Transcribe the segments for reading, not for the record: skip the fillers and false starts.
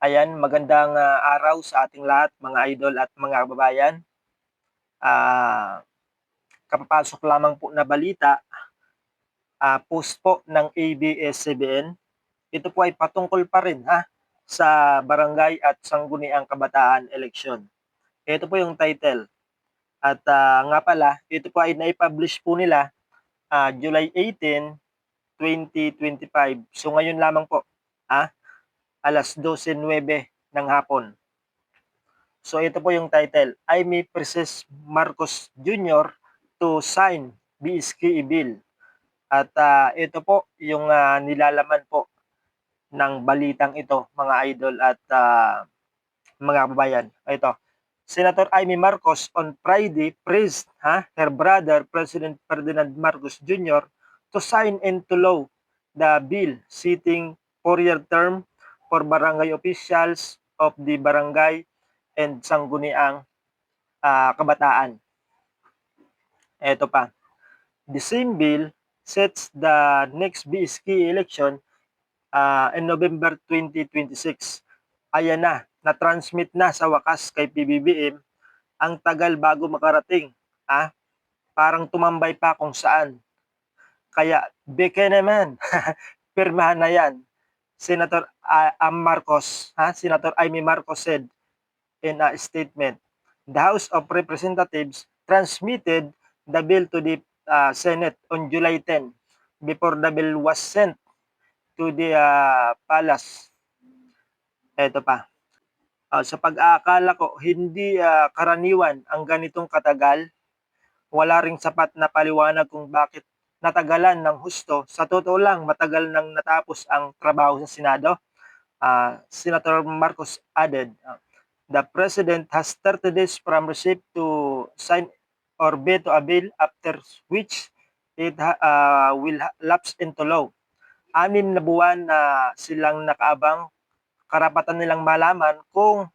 Ayan, magandang araw sa ating lahat, mga idol at mga kababayan. Ah, Kapapasok lamang po na balita, post po ng ABS-CBN. Ito po ay patungkol pa rin sa barangay at sangguniang kabataan eleksyon. Ito po yung title. At nga pala, ito po ay naipublish po nila July 18, 2025. So ngayon lamang po, ah, 12:09 ng hapon. So ito po yung title, I may Preses Marcos Jr. to sign BSKE bill. At ito po yung nilalaman po ng balitang ito, mga idol at mga kababayan. Ito, Senator Amy Marcos on Friday praised her brother President Ferdinand Marcos Jr. to sign into law the bill setting 4-year term for barangay officials of the barangay and sangguniang kabataan. Ito pa. The same bill sets the next BSK election in November 2026. Ayan na-transmit na sa wakas kay PBBM. Ang tagal bago makarating. Parang tumambay pa kung saan. Kaya, beke naman, pirmahan na yan. Senator Senator Amy Marcos said in a statement, the House of Representatives transmitted the bill to the Senate on July 10 before the bill was sent to the palace. Ito pa. Sa pag-aakala ko, hindi karaniwan ang ganitong katagal. Wala ring sapat na paliwanag kung bakit natagalan ng husto. Sa totoo lang, matagal nang natapos ang trabaho sa Senado. Senator Marcos added, the President has 30 days from receipt to sign or veto a bill after which it will lapse into law. 6 na buwan na silang nakaabang, karapatan nilang malaman kung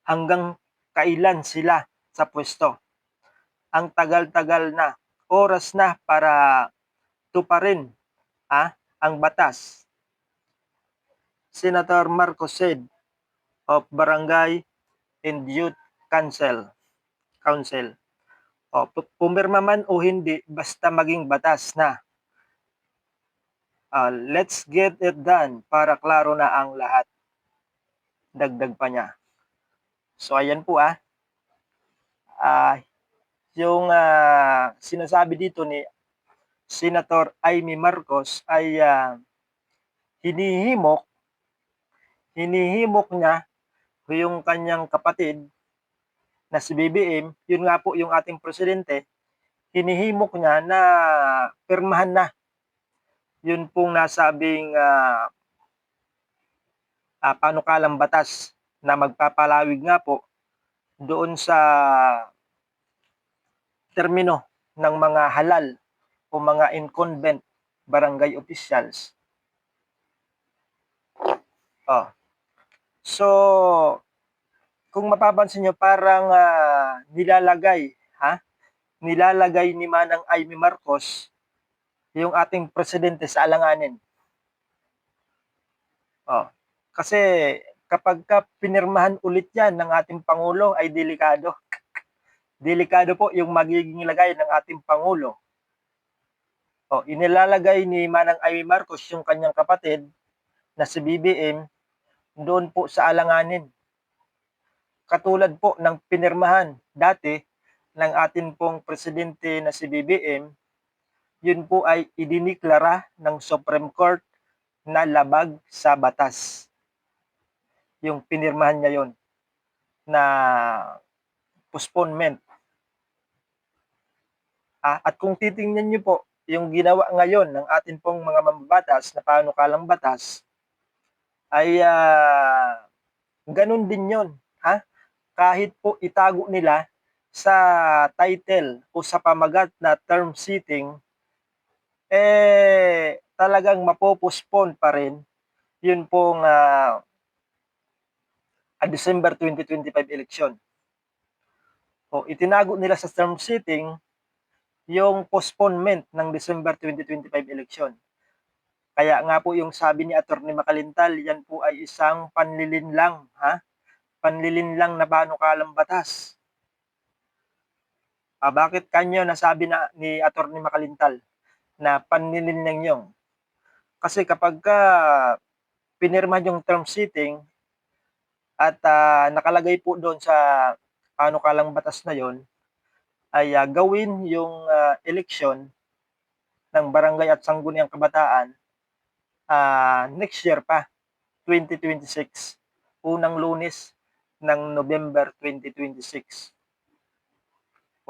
hanggang kailan sila sa pwesto. Ang tagal-tagal na, oras na para tuparin ang batas. Senator Marcos said of Barangay and Youth Council. Pumirma man o hindi, basta maging batas na. Let's get it done para klaro na ang lahat. Dagdag pa niya. So ayan po yung sinasabi dito ni Senator Amy Marcos ay hinihimok niya yung kanyang kapatid na si BBM, yun nga po yung ating presidente, hinihimok niya na pirmahan na yun pong nasabing panukalang batas na magpapalawig nga po doon sa termino ng mga halal o mga incumbent barangay officials. So, kung mapapansin nyo, parang nilalagay ni Manang Amy Marcos yung ating presidente sa alanganin. Kasi kapag pinirmahan ulit yan ng ating Pangulo ay delikado. Delikado po yung magiging lagay ng ating Pangulo. Inilalagay ni Manang Amy Marcos yung kanyang kapatid na si BBM doon po sa alanganin. Katulad po ng pinirmahan dati ng ating pong presidente na si BBM, yun po ay idiniklara ng Supreme Court na labag sa batas. Yung pinirmahan niya yon na postponement. At kung titingnan niyo po yung ginawa ngayon ng ating pong mga mambabatas na panukalang batas, ay ganun din yon. Kahit po itago nila sa title o sa pamagat na term seating, talagang mapopospone pa rin yun pong December 2025 election. Itinago nila sa term seating yung postponement ng December 2025 election. Kaya nga po yung sabi ni Attorney Makalintal, yan po ay isang panlilinlang, panlilinlang na panukalang batas. Bakit kanyo nasabi na ni Attorney Makalintal na panlilinlang yun? Kasi kapagka pinirmahan yung term sheeting at nakalagay po doon sa panukalang batas na yon ay gawin yung eleksyon ng barangay at sangguniang kabataan next year pa, 2026, unang Lunes ng November 2026.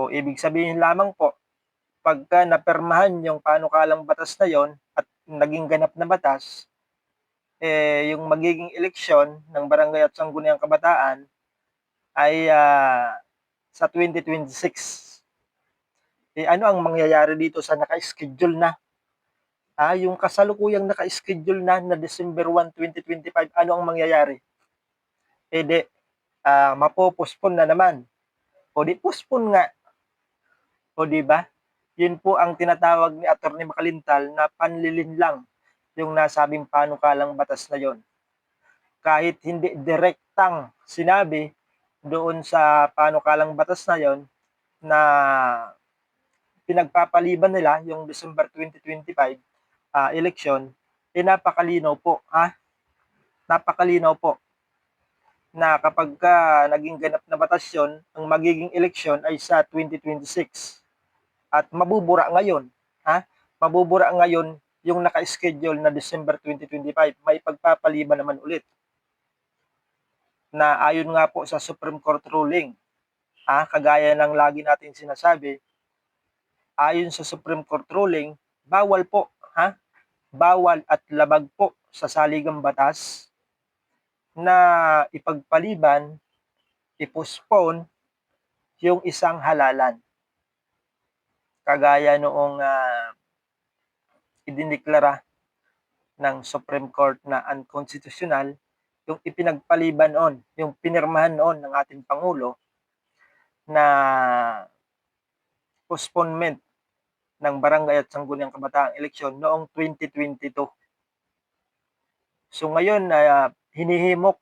O ibig sabihin lamang po, pagka napirmahan yung panukalang batas na yon at naging ganap na batas, yung magiging eleksyon ng barangay at sangguniang kabataan ay sa 2026. Ano ang mangyayari dito sa naka-schedule na? Yung kasalukuyang naka-schedule na December 1, 2025, ano ang mangyayari? Di, mapopospon na naman. O di, postpone nga. O di ba? Yun po ang tinatawag ni Attorney Makalintal na panlilinlang yung nasabing panukalang batas na yon. Kahit hindi direktang sinabi doon sa panukalang batas na yon na pinagpapaliban nila yung December 2025 election, napakalinaw po, napakalinaw po na kapag naging ganap na batas yun, ang magiging eleksyon ay sa 2026. At mabubura ngayon, mabubura ngayon yung naka-schedule na December 2025, may pagpapaliban naman ulit. Na ayon nga po sa Supreme Court ruling, kagaya ng lagi natin sinasabi, ayon sa Supreme Court ruling, bawal po, bawal at labag po sa saligang batas na ipagpaliban, i-postpone yung isang halalan. Kagaya noong idineklara ng Supreme Court na unconstitutional yung ipinagpaliban noon, yung pinirmahan noon ng ating Pangulo na postponement ng barangay at sangguniang kabataang eleksyon noong 2022. So ngayon, hinihimok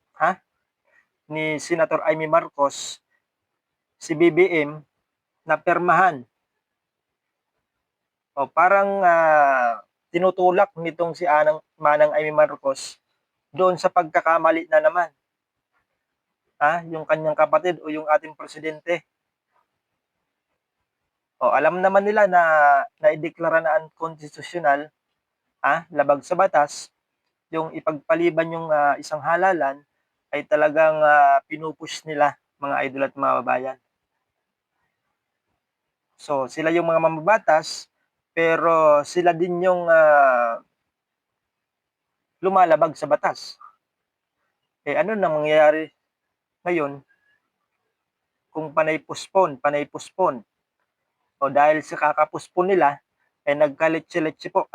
ni Senator Amy Marcos si BBM na permahan. O parang tinutulak nitong si Manang Amy Marcos doon sa pagkakamali na naman. Yung kanyang kapatid o yung ating presidente. O alam naman nila na naideklara na unconstitutional, labag sa batas, yung ipagpaliban yung isang halalan ay talagang pinupush nila, mga idol at mga babayan. So sila yung mga mamabatas, pero sila din yung lumalabag sa batas. Ano na mangyayari ngayon kung panay-postpone? O dahil sa kakapospone nila, nagkaletse-letse po,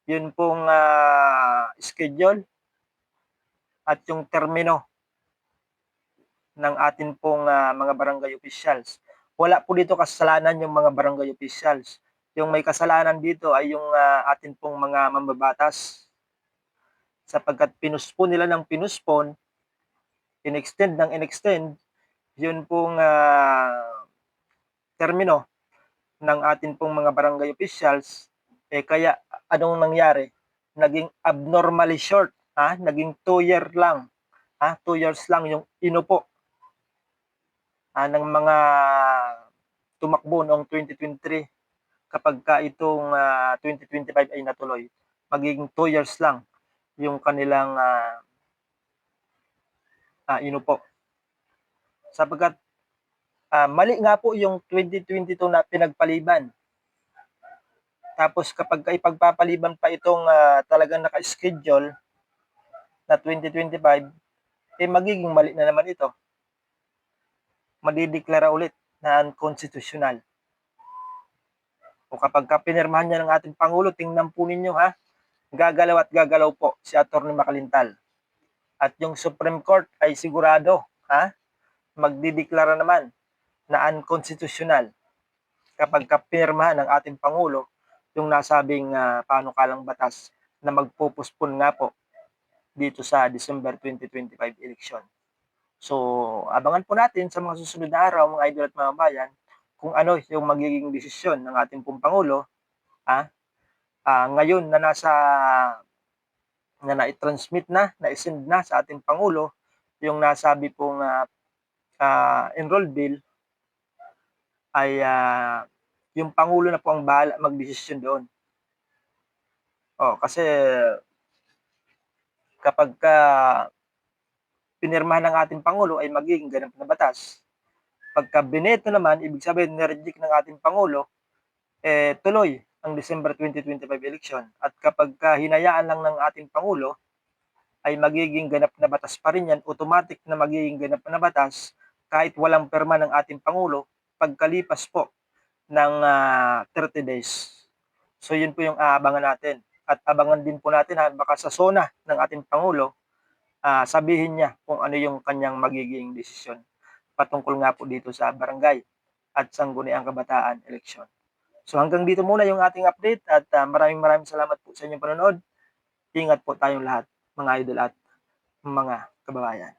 yun pong schedule at yung termino ng atin pong mga barangay officials. Wala po dito kasalanan yung mga barangay officials. Yung may kasalanan dito ay yung atin pong mga mambabatas. Sapagkat pinuspon nila ng pinuspon, in-extend ng in-extend, yun pong termino ng atin pong mga barangay officials, kaya anong nangyari? Naging abnormally short, naging 2 year lang, 2 years lang yung inupo ng mga tumakbo noong 2023 kapag itong 2025 ay natuloy. Magiging 2 years lang yung kanilang inupo. Sapagkat mali nga po yung 2022 na pinagpaliban. Tapos kapag ipagpapaliban pa itong talagang naka-schedule na 2025, magiging mali na naman ito. Madideklara ulit na unconstitutional. O kapag pinirmahan niya ng ating Pangulo, tingnan po ninyo gagalaw at gagalaw po si Attorney Makalintal. At yung Supreme Court ay sigurado, magdideklara naman na unconstitutional kapag pinirmahan ng ating Pangulo yung nasabing panukalang batas na magpo-postpone nga po dito sa December 2025 election. So, abangan po natin sa mga susunod na araw mga idol at mga kababayan kung ano yung magiging desisyon ng ating pong pangulo, ngayon na nai-transmit nai-send na sa ating pangulo yung nasabi pong, enrolled bill ay, yung pangulo na po ang bahala magdesisyon doon. Kasi kapagka pinirmahan ng ating pangulo ay magiging ganap na batas. Pagka bineto naman, ibig sabihin ni-reject ng ating pangulo, tuloy ang December 2025 election. At kapagka hinayaan lang ng ating pangulo, ay magiging ganap na batas pa rin yan, automatic na magiging ganap na batas kahit walang pirma ng ating pangulo pagkalipas po ng 30 days. So yun po yung aabangan natin. At abangan din po natin baka sa SONA ng ating pangulo, sabihin niya kung ano yung kanyang magiging desisyon patungkol nga po dito sa barangay at sangguniang kabataan eleksyon. So hanggang dito muna yung ating update at maraming salamat po sa inyong panonood. Ingat po tayong lahat mga idol at mga kababayan.